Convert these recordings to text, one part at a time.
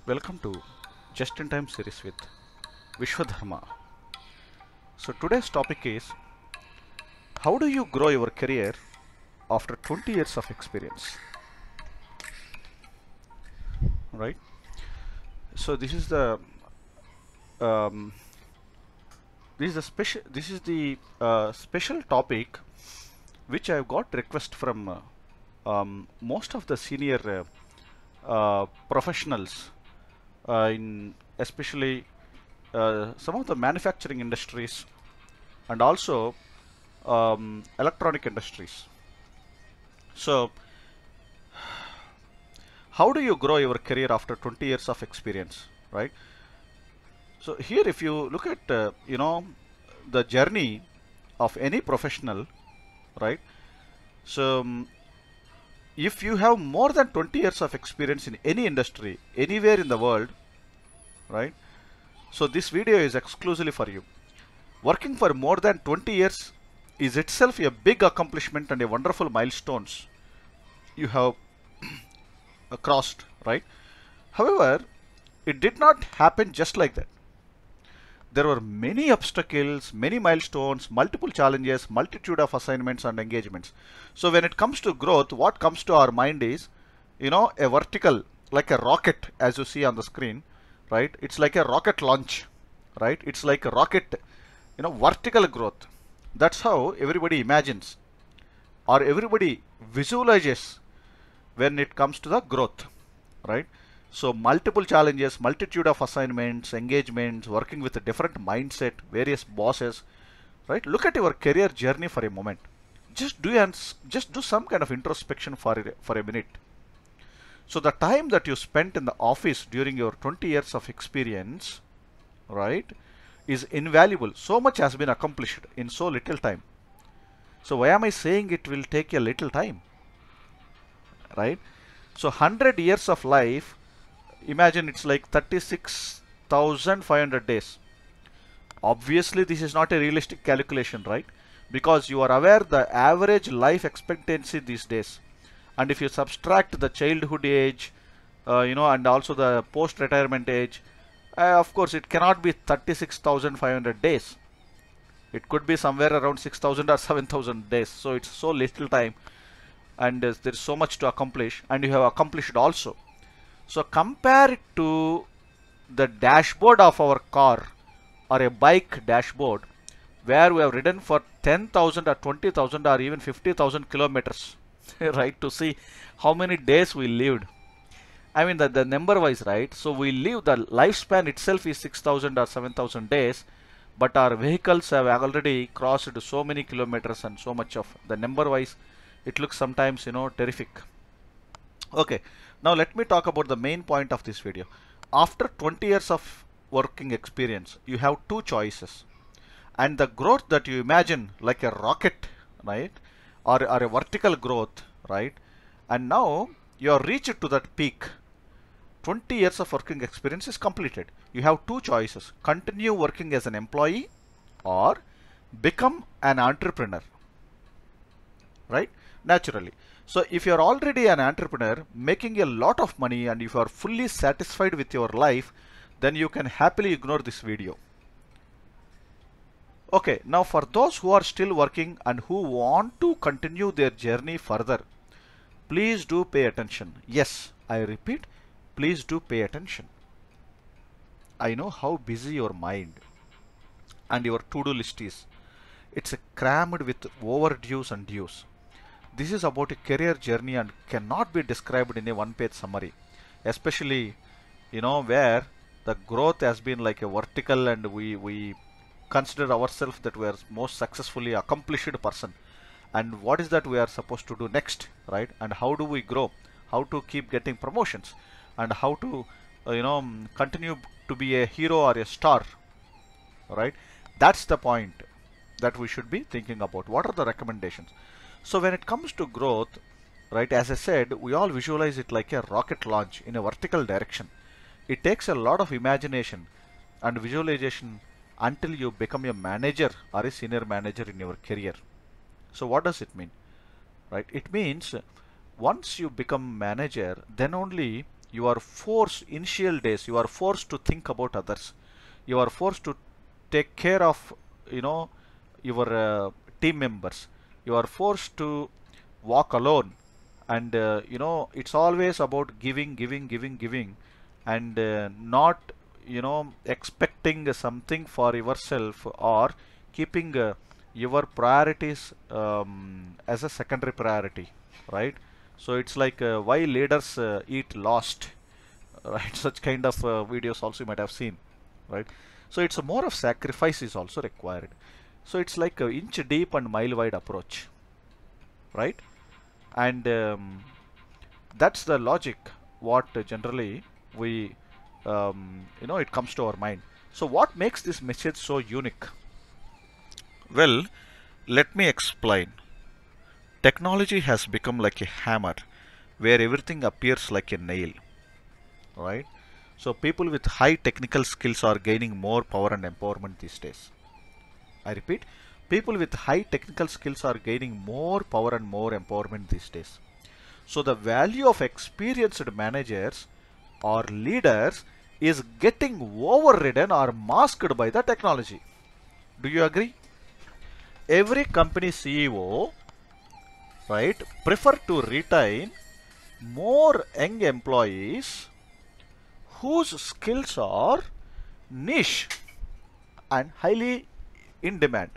Welcome to Just in Time series with Vishwadharma. So today's topic is how do you grow your career after 20 years of experience, right? So um, this is the special topic which I've got request from most of the senior professionals in especially some of the manufacturing industries and also electronic industries. So how do you grow your career after 20 years of experience, right? So here if you look at the journey of any professional, right? So if you have more than 20 years of experience in any industry anywhere in the world, right? So this video is exclusively for you. Working for more than 20 years is itself a big accomplishment and a wonderful milestones you have crossed, right? However, it did not happen just like that. There were many obstacles, many milestones, multiple challenges, multitude of assignments and engagements. So when it comes to growth, what comes to our mind is, a vertical, like a rocket, as you see on the screen, right? It's like a rocket launch, right? It's like a rocket, vertical growth. That's how everybody imagines or everybody visualizes when it comes to the growth, right? So multiple challenges, multitude of assignments, engagements, working with a different mindset, various bosses, right? Look at your career journey for a moment. Just do some kind of introspection for a minute. So the time that you spent in the office during your 20 years of experience, right, is invaluable. So much has been accomplished in so little time. So why am I saying it will take a little time, right? So 100 years of life, imagine it's like 36,500 days. Obviously this is not a realistic calculation, right? Because you are aware the average life expectancy these days, and if you subtract the childhood age, and also the post-retirement age, of course it cannot be 36,500 days. It could be somewhere around 6,000 or 7,000 days. So it's so little time, and there's so much to accomplish, and you have accomplished also. So compare it to the dashboard of our car or a bike dashboard where we have ridden for 10,000 or 20,000 or even 50,000 kilometers, right, to see how many days we lived. I mean the number wise, right? So we live, the lifespan itself is 6,000 or 7,000 days, but our vehicles have already crossed so many kilometers and so much of the number wise, it looks sometimes, terrific. Okay, now let me talk about the main point of this video. After 20 years of working experience, you have two choices. And the growth that you imagine like a rocket, right, or a vertical growth, right, and now you are reached to that peak. 20 years of working experience is completed. You have two choices: continue working as an employee or become an entrepreneur, right? Naturally. So if you are already an entrepreneur making a lot of money and if you are fully satisfied with your life, then you can happily ignore this video. Okay, now for those who are still working and who want to continue their journey further, please do pay attention. Yes, I repeat, please do pay attention. I know how busy your mind and your to-do list is. It's crammed with overdues and dues. This is about a career journey and cannot be described in a one-page summary, especially, where the growth has been like a vertical and we consider ourselves that we are most successfully accomplished person. And what is that we are supposed to do next, right? And how do we grow? How to keep getting promotions? And how to, continue to be a hero or a star, right? That's the point that we should be thinking about. What are the recommendations? So when it comes to growth, right, as I said, we all visualize it like a rocket launch in a vertical direction. It takes a lot of imagination and visualization until you become a manager or a senior manager in your career. So what does it mean, right? It means once you become manager, then only you are forced, initial days, you are forced to think about others. You are forced to take care of, you know, your team members. You are forced to walk alone, and you know, it's always about giving, and not, you know, expecting something for yourself, or keeping your priorities as a secondary priority, right? So it's like why leaders eat lost, right? Such kind of videos also you might have seen, right? So it's a more of sacrifice is also required. So it's like a inch deep and mile wide approach, right? And that's the logic what generally we you know, it comes to our mind. So what makes this message so unique? Well, let me explain. Technology has become like a hammer where everything appears like a nail, right? So people with high technical skills are gaining more power and empowerment these days. I repeat, people with high technical skills are gaining more power and more empowerment these days. So the value of experienced managers or leaders is getting overridden or masked by the technology. Do you agree? Every company CEO, right, prefer to retain more young employees whose skills are niche and highly in demand.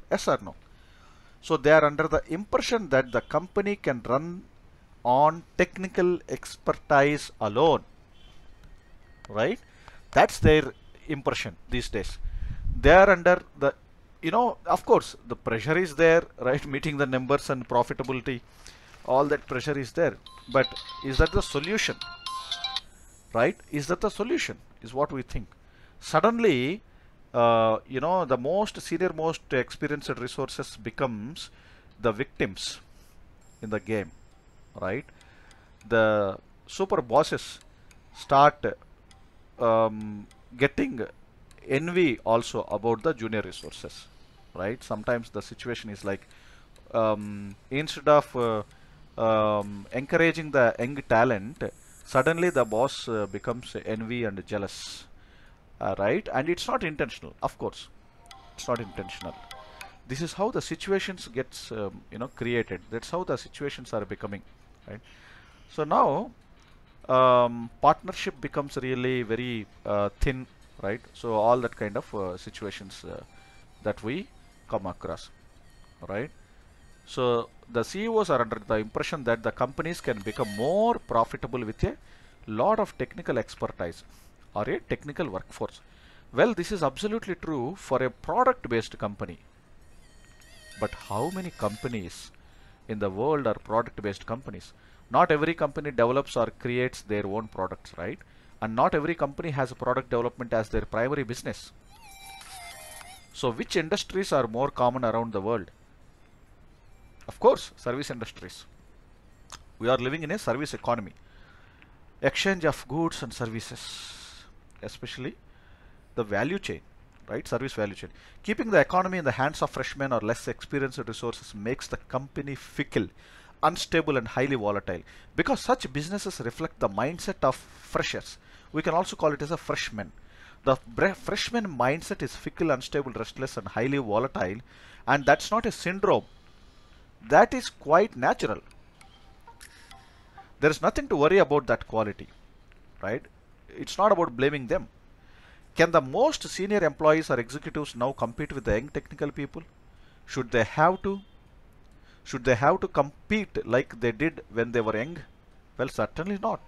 Yes or no? So they are under the impression that the company can run on technical expertise alone, right? That's their impression these days. They are under the, you know, of course the pressure is there, right? Meeting the numbers and profitability, all that pressure is there. But is that the solution, right? Is that the solution is what we think. Suddenly, you know, the most senior, most experienced resources becomes the victims in the game, right? The super bosses start getting envy also about the junior resources, right? Sometimes the situation is like, instead of encouraging the young talent, suddenly the boss becomes envy and jealous, right? And it's not intentional, of course. It's not intentional. This is how the situations gets you know, created. That's how the situations are becoming, right? So now partnership becomes really very thin, right? So all that kind of situations that we come across, right? So the CEOs are under the impression that the companies can become more profitable with a lot of technical expertise or a technical workforce. Well, this is absolutely true for a product based company. But how many companies in the world are product based companies? Not every company develops or creates their own products, right? And not every company has a product development as their primary business. So which industries are more common around the world? Of course, service industries. We are living in a service economy. Exchange of goods and services, especially the value chain, right? Service value chain. Keeping the economy in the hands of freshmen or less experienced resources makes the company fickle, unstable and highly volatile, because such businesses reflect the mindset of freshers. We can also call it as a freshman. The freshman mindset is fickle, unstable, restless and highly volatile, and that's not a syndrome. That is quite natural. There is nothing to worry about that quality, right? It's not about blaming them. Can the most senior employees or executives now compete with the young technical people? Should they have to? Should they have to compete like they did when they were young? Well, certainly not.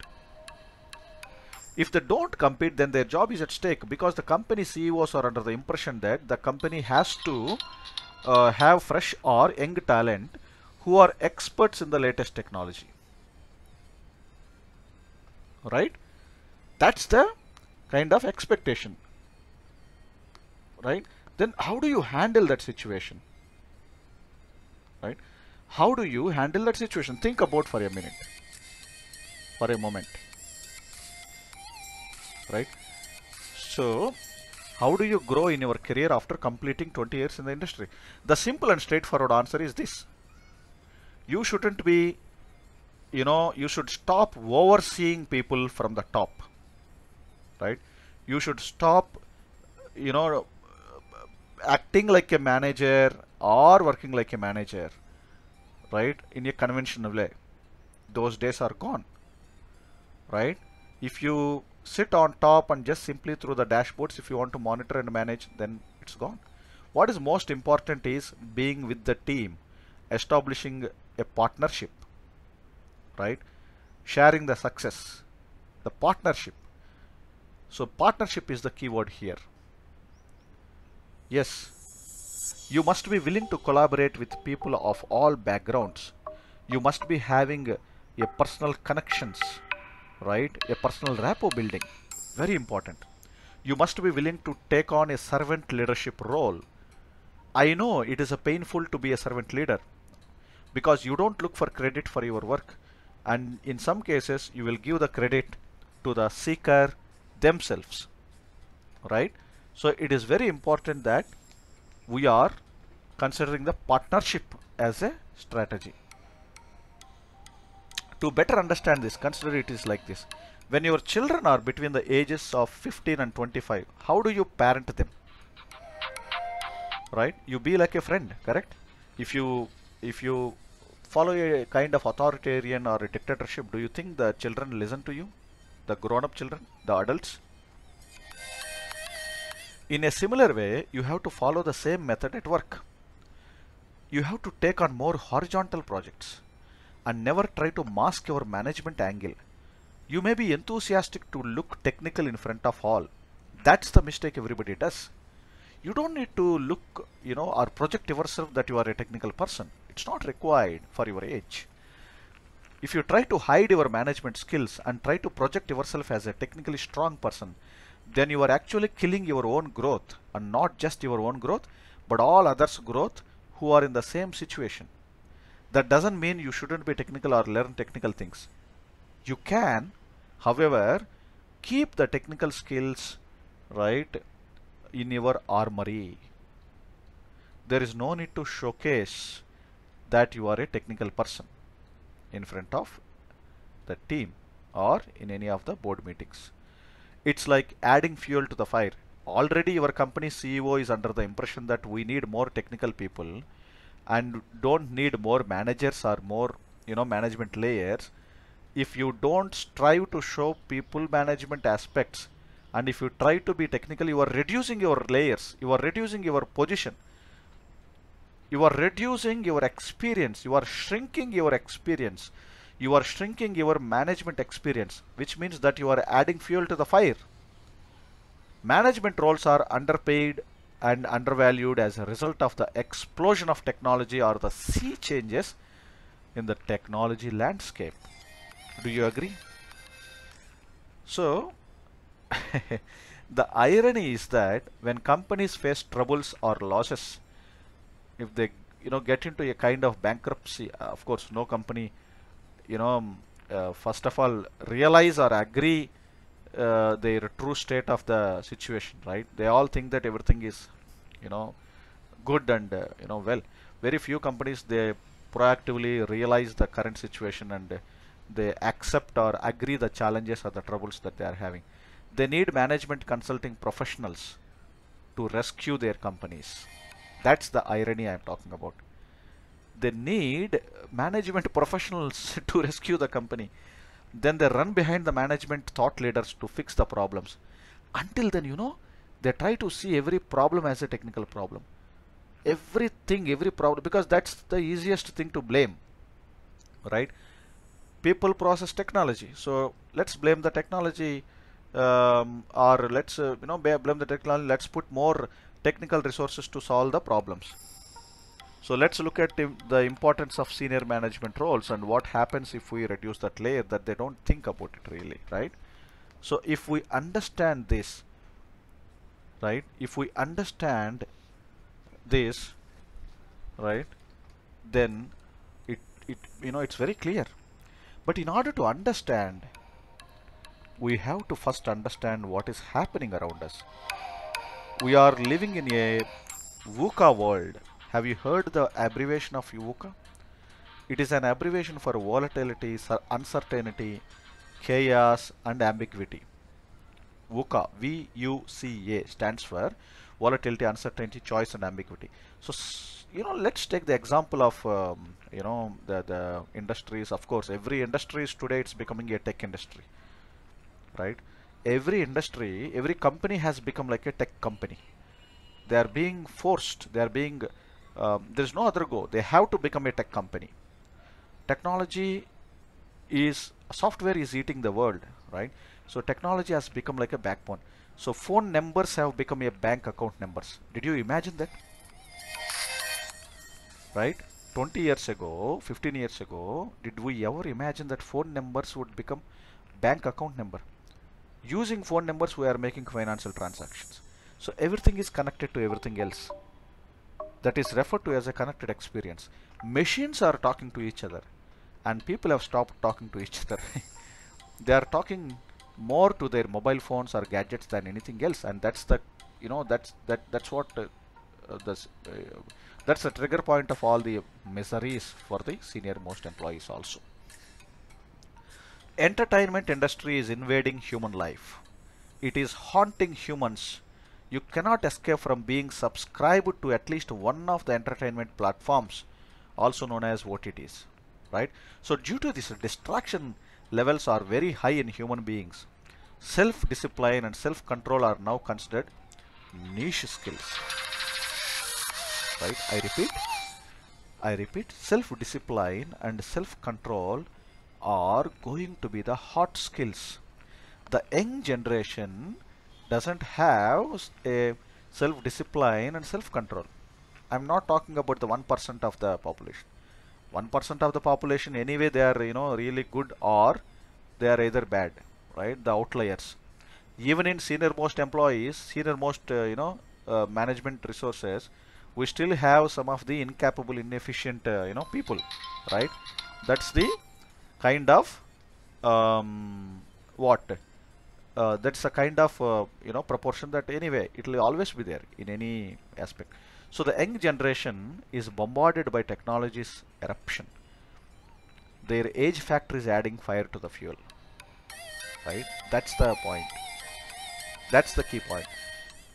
If they don't compete, then their job is at stake, because the company CEOs are under the impression that the company has to have fresh or young talent who are experts in the latest technology, right? That's the kind of expectation, right? Then how do you handle that situation, right? How do you handle that situation? Think about for a minute, for a moment, right? So how do you grow in your career after completing 20 years in the industry? The simple and straightforward answer is this: you shouldn't be you should stop overseeing people from the top, right? You should stop, you know, acting like a manager or working like a manager, right? In a conventional way. Those days are gone, right? If you sit on top and just simply through the dashboards, if you want to monitor and manage, then it's gone. What is most important is being with the team, establishing a partnership, right? Sharing the success, the partnership. So partnership is the keyword here. Yes, you must be willing to collaborate with people of all backgrounds. You must be having a personal connections, right? A personal rapport building. Very important. You must be willing to take on a servant leadership role. I know it is a painful to be a servant leader because you don't look for credit for your work, and in some cases you will give the credit to the seeker themselves, right? So it is very important that we are considering the partnership as a strategy. To better understand this, consider it is like this. When your children are between the ages of 15 and 25, how do you parent them? Right? You be like a friend, correct? If you follow a kind of authoritarian or a dictatorship, do you think the children listen to you? The grown-up children, the adults? In a similar way, you have to follow the same method at work. You have to take on more horizontal projects and never try to mask your management angle. You may be enthusiastic to look technical in front of all. That's the mistake everybody does. You don't need to look, or project yourself that you are a technical person. It's not required for your age. If you try to hide your management skills and try to project yourself as a technically strong person, then you are actually killing your own growth, and not just your own growth, but all others' growth who are in the same situation. That doesn't mean you shouldn't be technical or learn technical things. You can, however, keep the technical skills, right, in your armory. There is no need to showcase that you are a technical person in front of the team or in any of the board meetings. It's like adding fuel to the fire. Already your company CEO is under the impression that we need more technical people and don't need more managers or more, management layers. If you don't strive to show people management aspects, and if you try to be technical, you are reducing your layers, you are reducing your position, you are reducing your experience, you are shrinking your experience, you are shrinking your management experience, which means that you are adding fuel to the fire. Management roles are underpaid and undervalued as a result of the explosion of technology or the sea changes in the technology landscape. Do you agree? So, the irony is that when companies face troubles or losses, if they get into a kind of bankruptcy, of course no company first of all realize or agree their true state of the situation, right? They all think that everything is good and well. Very few companies, they proactively realize the current situation and they accept or agree the challenges or the troubles that they are having. They need management consulting professionals to rescue their companies. That's the irony I'm talking about. They need management professionals to rescue the company. Then they run behind the management thought leaders to fix the problems. Until then, they try to see every problem as a technical problem. Everything, every problem, because that's the easiest thing to blame, right? People, process, technology. So let's blame the technology, or let's blame the technology. Let's put more technical resources to solve the problems. So let's look at the importance of senior management roles and what happens if we reduce that layer, that they don't think about it really, right? So if we understand this, right, if we understand this, right, then it's very clear. But in order to understand, we have to first understand what is happening around us. We are living in a VUCA world. Have you heard the abbreviation of VUCA? It is an abbreviation for volatility, uncertainty, chaos, and ambiguity. VUCA, VUCA stands for volatility, uncertainty, choice, and ambiguity. So, let's take the example of, the industries. Of course, every industry is today, it's becoming a tech industry, right? Every industry, every company has become like a tech company. They are being forced, there's no other go. They have to become a tech company. Technology software is eating the world, right? So technology has become like a backbone. So phone numbers have become a bank account numbers. Did you imagine that? Right? 20 years ago, 15 years ago, did we ever imagine that phone numbers would become bank account number? Using phone numbers, we are making financial transactions. So everything is connected to everything else. That is referred to as a connected experience. Machines are talking to each other, and people have stopped talking to each other. They are talking more to their mobile phones or gadgets than anything else, and that's the, that's what this, that's the trigger point of all the miseries for the senior most employees also. Entertainment industry is invading human life. It is haunting humans. You cannot escape from being subscribed to at least one of the entertainment platforms, also known as OTTs, right? So due to this, distraction levels are very high in human beings. Self-discipline and self-control are now considered niche skills, right? I repeat, self-discipline and self-control are going to be the hot skills. The young generation doesn't have a self-discipline and self-control. I'm not talking about the 1% of the population. 1% of the population anyway, they are really good, or they are either bad, right? The outliers. Even in senior most employees, senior most management resources, we still have some of the incapable, inefficient people, right? That's the kind of what that's a kind of proportion that anyway it will always be there in any aspect. So the young generation is bombarded by technology's eruption. Their age factor is adding fire to the fuel, right? That's the point. That's the key point.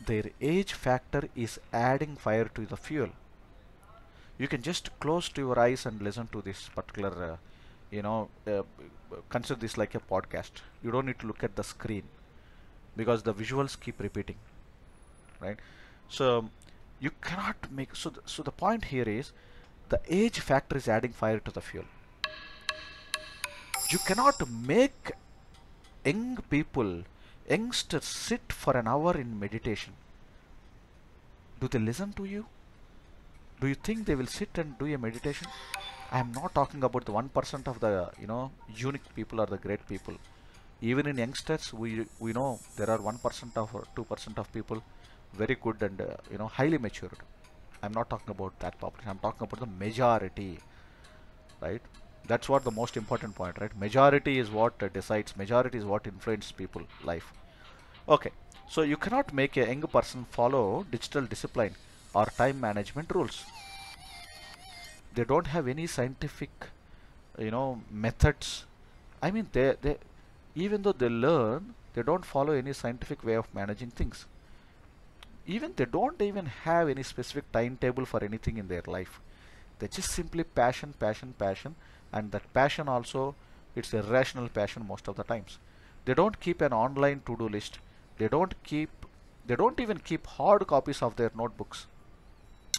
Their age factor is adding fire to the fuel. You can just close to your eyes and listen to this particular consider this like a podcast. You don't need to look at the screen because the visuals keep repeating, right? So you cannot make, so the point here is the age factor is adding fire to the fuel. You cannot make young people, youngsters sit for an hour in meditation. Do they listen to you? Do you think they will sit and do a meditation? I am not talking about the 1% of the unique people or the great people. Even in youngsters, we know there are 1% of or 2% of people very good and highly matured. I'm not talking about that population. I'm talking about the majority, right? That's what the most important point, right? Majority is what decides. Majority is what influences people life. Okay, so you cannot make a young person follow digital discipline or time management rules. They don't have any scientific methods. I mean, they even though they learn, they don't follow any scientific way of managing things. Even they don't even have any specific timetable for anything in their life. They just simply passion, passion, passion, and that passion also, it's irrational passion most of the times. They don't keep an online to-do list. They don't even keep hard copies of their notebooks.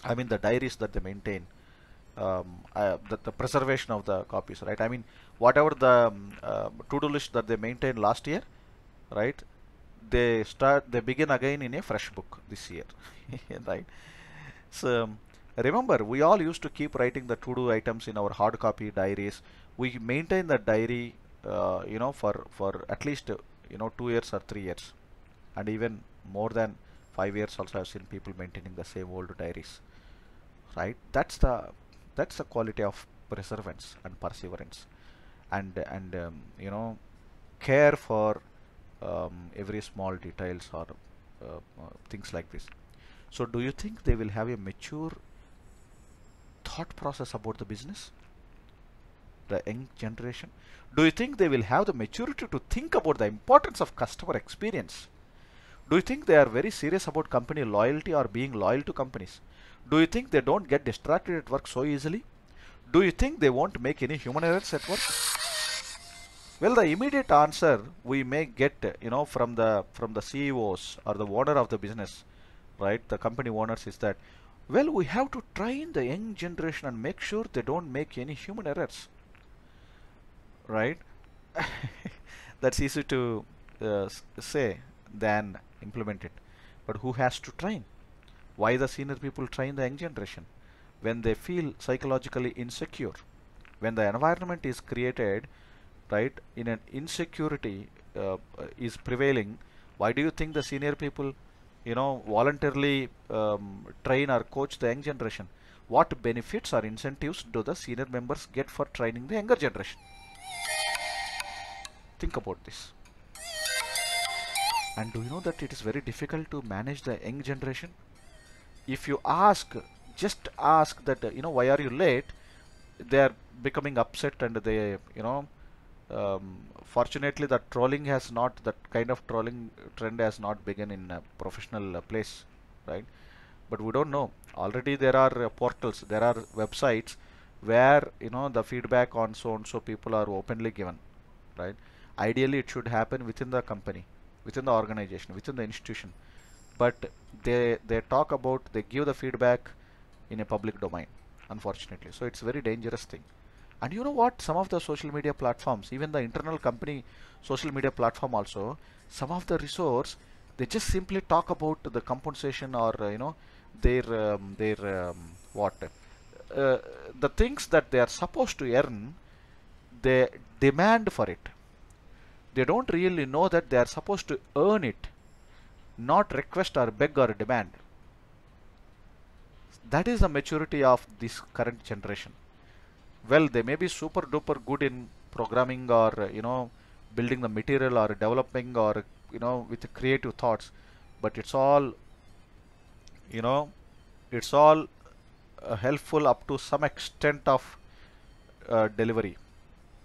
I mean the diaries that they maintain, the preservation of the copies, right? I mean, whatever the to-do list that they maintained last year, right? They begin again in a fresh book this year, right? So remember, we all used to keep writing the to-do items in our hard copy diaries. We maintain the diary, for at least 2 years or 3 years, and even more than 5 years. Also, I've seen people maintaining the same old diaries, right? That's the quality of perseverance and perseverance, and care for every small details or things like this. So do you think they will have a mature thought process about the business? the young generation? Do you think they will have the maturity to think about the importance of customer experience? Do you think they are very serious about company loyalty or being loyal to companies? Do you think they don't get distracted at work so easily? Do you think they won't make any human errors at work? Well, the immediate answer we may get, from the CEOs or the owner of the business, right, the company owners, is that, well, we have to train the young generation and make sure they don't make any human errors, right? That's easy to say than implement it. But who has to train? Why the senior people train the young generation? When they feel psychologically insecure, when the environment is created, right, in an insecurity is prevailing, why do you think the senior people, voluntarily train or coach the young generation? What benefits or incentives do the senior members get for training the younger generation? Think about this. And do you know that it is very difficult to manage the young generation? If you just ask that, why are you late? They are becoming upset, and they, fortunately, that kind of trolling trend has not begun in a professional place, right? But we don't know. Already there are portals, there are websites where, the feedback on so and so people are openly given, right? Ideally, it should happen within the company, within the organization, within the institution. But they give the feedback in a public domain, unfortunately. So it's a very dangerous thing. And you know what? Some of the social media platforms, even the internal company social media platform also, some of the resource, they just simply talk about the compensation or the things that they are supposed to earn. They demand for it. They don't really know that they are supposed to earn it, not request or beg or demand. That is the maturity of this current generation. Well, they may be super duper good in programming or building the material or developing or with creative thoughts, but it's all helpful up to some extent of delivery,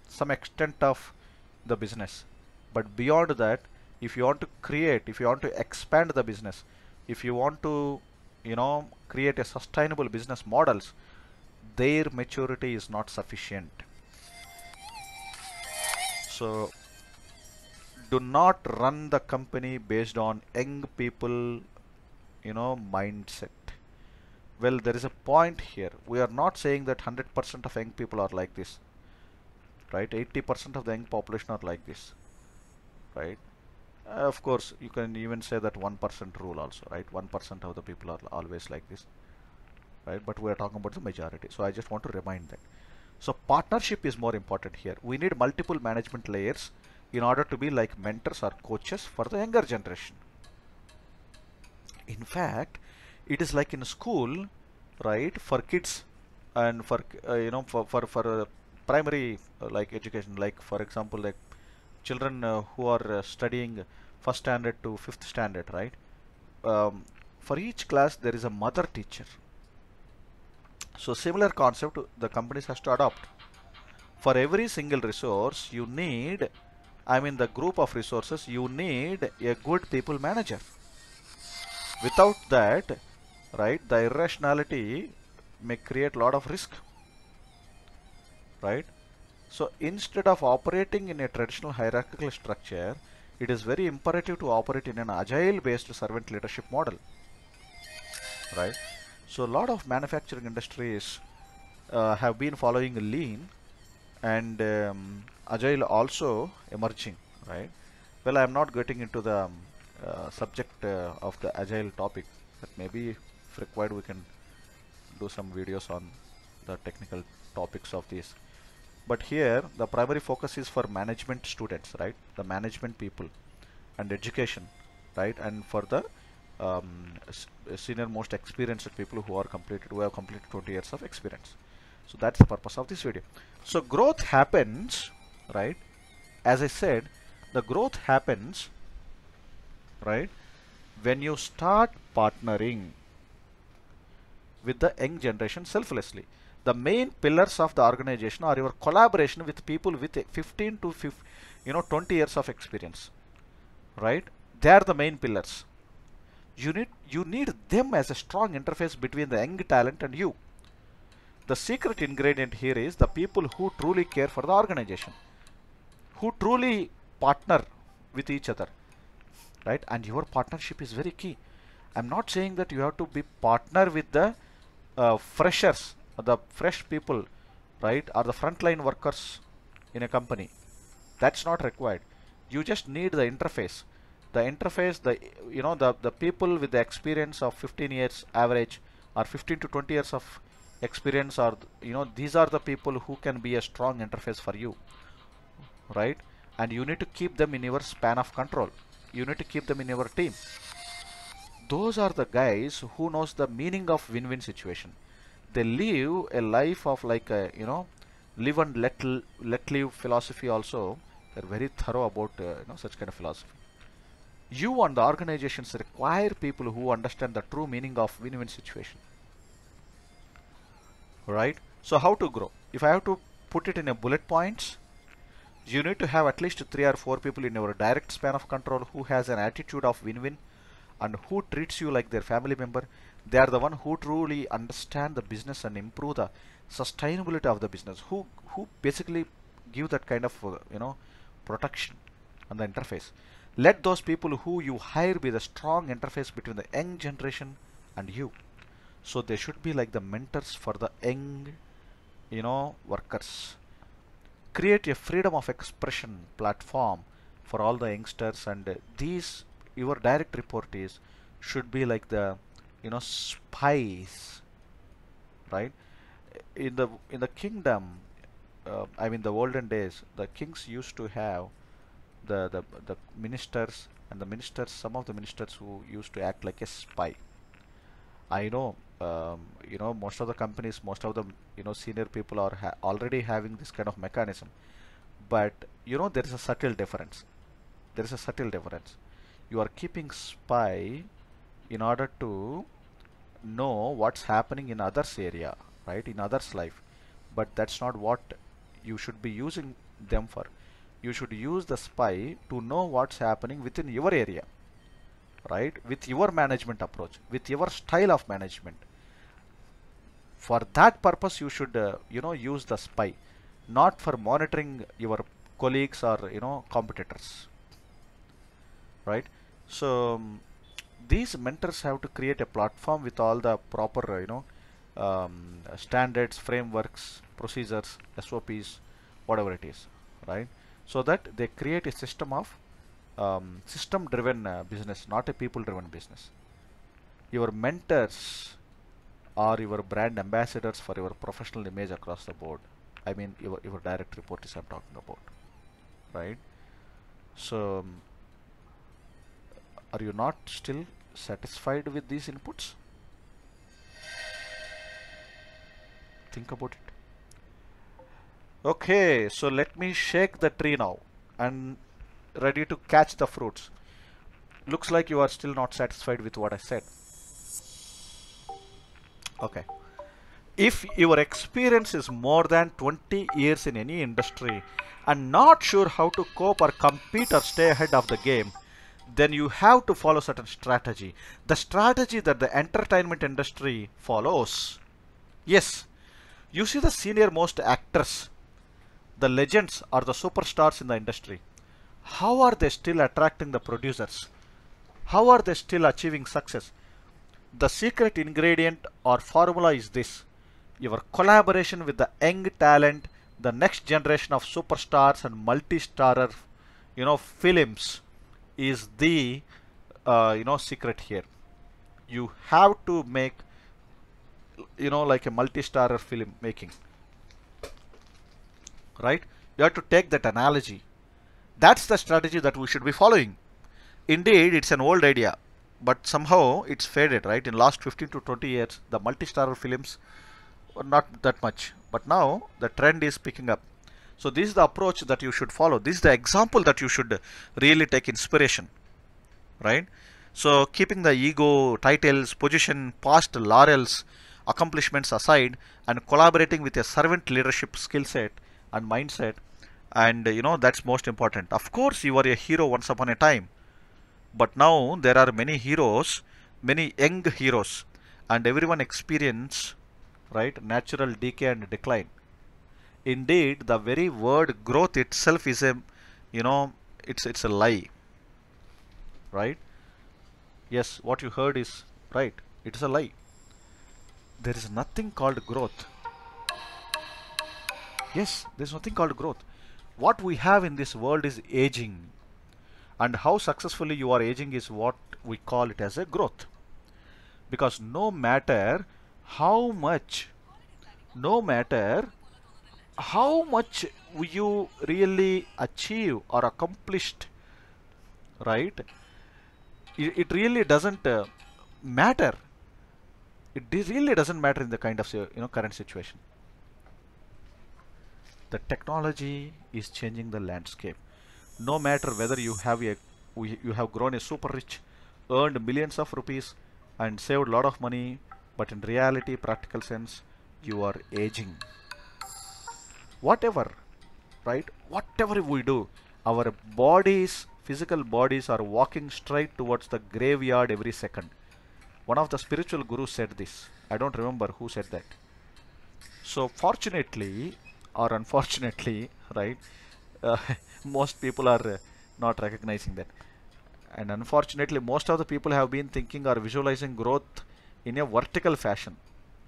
some extent of the business. But beyond that, if you want to expand the business, if you want to create a sustainable business models, their maturity is not sufficient. So do not run the company based on young people mindset. Well, there is a point here. We are not saying that 100% of young people are like this, right? 80% of the young population are like this, right? Of course, you can even say that 1% rule also, right? 1% of the people are always like this, right? But we are talking about the majority. So I just want to remind that. So partnership is more important here. We need multiple management layers in order to be like mentors or coaches for the younger generation. In fact, it is like in school, right? For kids and for primary like education, like for example, like children who are studying first standard to fifth standard, right? For each class there is a mother teacher. So similar concept the companies has to adopt. For every single resource you need, the group of resources, you need a good people manager. Without that, right, the irrationality may create a lot of risk, right? So instead of operating in a traditional hierarchical structure, it is very imperative to operate in an agile based servant leadership model, right? So a lot of manufacturing industries have been following lean and agile also emerging, right? Well, I am not getting into the subject of the agile topic, but maybe if required we can do some videos on the technical topics of this. But here the primary focus is for management students, right? The management people and education, right? And for the senior most experienced people who have completed 20 years of experience. So that's the purpose of this video. So growth happens, right? As I said, the growth happens, right, when you start partnering with the young generation selflessly. the main pillars of the organization are your collaboration with people with 15 to 20 years of experience, right? They are the main pillars. You need them as a strong interface between the young talent and you. The secret ingredient here is the people who truly care for the organization, who truly partner with each other, right? And your partnership is very key. I'm not saying that you have to be partner with the freshers, the fresh people, right, or the frontline workers in a company. That's not required. You just need the interface. The interface, the people with the experience of 15 years average or 15 to 20 years of experience, or these are the people who can be a strong interface for you, right? And you need to keep them in your span of control. You need to keep them in your team. Those are the guys who knows the meaning of win-win situation. They live a life of like a, live and let live philosophy also. They're very thorough about such kind of philosophy. You and the organizations require people who understand the true meaning of win-win situation. Right? So how to grow? If I have to put it in a bullet points, you need to have at least 3 or 4 people in your direct span of control who has an attitude of win-win and who treats you like their family member. They are the one who truly understand the business and improve the sustainability of the business, who basically give that kind of protection on the interface. Let those people who you hire be the strong interface between the young generation and you. So they should be like the mentors for the young workers. Create a freedom of expression platform for all the youngsters, and these your direct reportees should be like the spies, right? In the kingdom, I mean the olden days, the kings used to have the ministers, and the ministers, some of the ministers who used to act like a spy. I know, most of the companies, most of the senior people are already having this kind of mechanism, but there is a subtle difference. There is a subtle difference. You are keeping spy in order to know what's happening in others' area, right, in others' life, but that's not what you should be using them for. You should use the spy to know what's happening within your area, right, with your management approach, with your style of management. For that purpose you should use the spy, not for monitoring your colleagues or competitors, right? So these mentors have to create a platform with all the proper standards, frameworks, procedures, SOPs, whatever it is, right? So that they create a system of system driven business, not a people driven business. Your mentors are your brand ambassadors for your professional image across the board. I mean your direct reportees I'm talking about, right? So are you not still satisfied with these inputs? Think about it. Okay, so let me shake the tree now and ready to catch the fruits. Looks like you are still not satisfied with what I said. Okay. If your experience is more than 20 years in any industry and not sure how to cope or compete or stay ahead of the game, then you have to follow certain strategy. The strategy that the entertainment industry follows. Yes, you see the senior most actors, the legends or the superstars in the industry. How are they still attracting the producers? How are they still achieving success? The secret ingredient or formula is this: your collaboration with the young talent, the next generation of superstars and multi-starrer, films is the secret here. You have to make like a multi-starrer film making, right? You have to take that analogy. That's the strategy that we should be following. Indeed, it's an old idea, but somehow it's faded, right? In last 15 to 20 years, the multi-starrer films were not that much, but now the trend is picking up. So this is the approach that you should follow. This is the example that you should really take inspiration, right? So keeping the ego, titles, position, past laurels, accomplishments aside and collaborating with a servant leadership skill set and mindset. And that's most important. Of course, you were a hero once upon a time, but now there are many heroes, many young heroes, and everyone experience, right, natural decay and decline. Indeed, the very word growth itself is a, you know, it's a lie, right? Yes, what you heard is right. It is a lie. There is nothing called growth. Yes, there is nothing called growth. What we have in this world is aging, and how successfully you are aging is what we call it as a growth. Because how much, no matter how much you really achieve or accomplished, right? It really doesn't matter. Really doesn't matter in the kind of current situation. The technology is changing the landscape. No matter whether you have grown a super rich, earned millions of rupees, and saved a lot of money, but in reality, practical sense, you are aging. Whatever, right? Whatever we do, our bodies, physical bodies, are walking straight towards the graveyard every second. One of the spiritual gurus said this. I don't remember who said that. So fortunately or unfortunately, right, uh, most people are not recognizing that. And unfortunately, most of the people have been thinking or visualizing growth in a vertical fashion.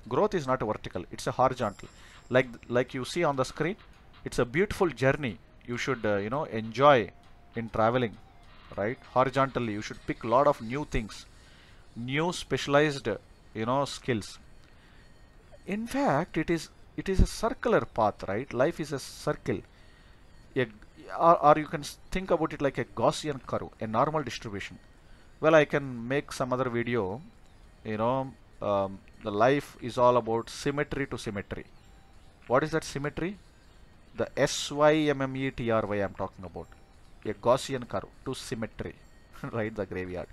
Growth is not a vertical, it's a horizontal. Like you see on the screen, it's a beautiful journey. You should enjoy in traveling, right? Horizontally, you should pick a lot of new things, new specialized skills. In fact, it is a circular path, right? Life is a circle. A, or you can think about it like a Gaussian curve, a normal distribution. Well, I can make some other video. You know, the life is all about symmetry to symmetry. What is that symmetry? The SYMMETRY I'm talking about. A Gaussian curve to symmetry, right? The graveyard.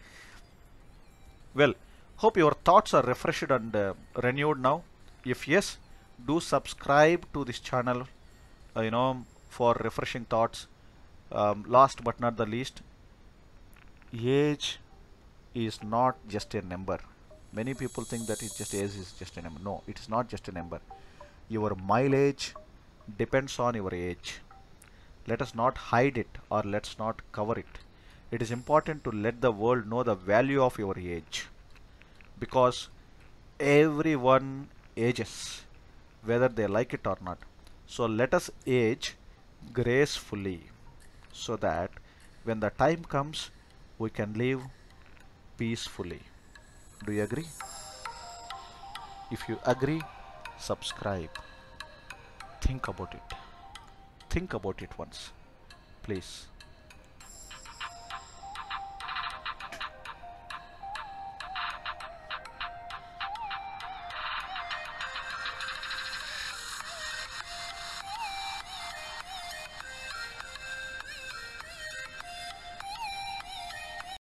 Well, hope your thoughts are refreshed and renewed now. If yes, do subscribe to this channel, for refreshing thoughts. Last but not the least, age is not just a number. Many people think that age is just a number. No, it is not just a number. Your mileage depends on your age. Let us not hide it or let's not cover it. It is important to let the world know the value of your age, because everyone ages, whether they like it or not. So let us age gracefully so that when the time comes, we can live peacefully. Do you agree? If you agree, subscribe. Think about it. Think about it once, please.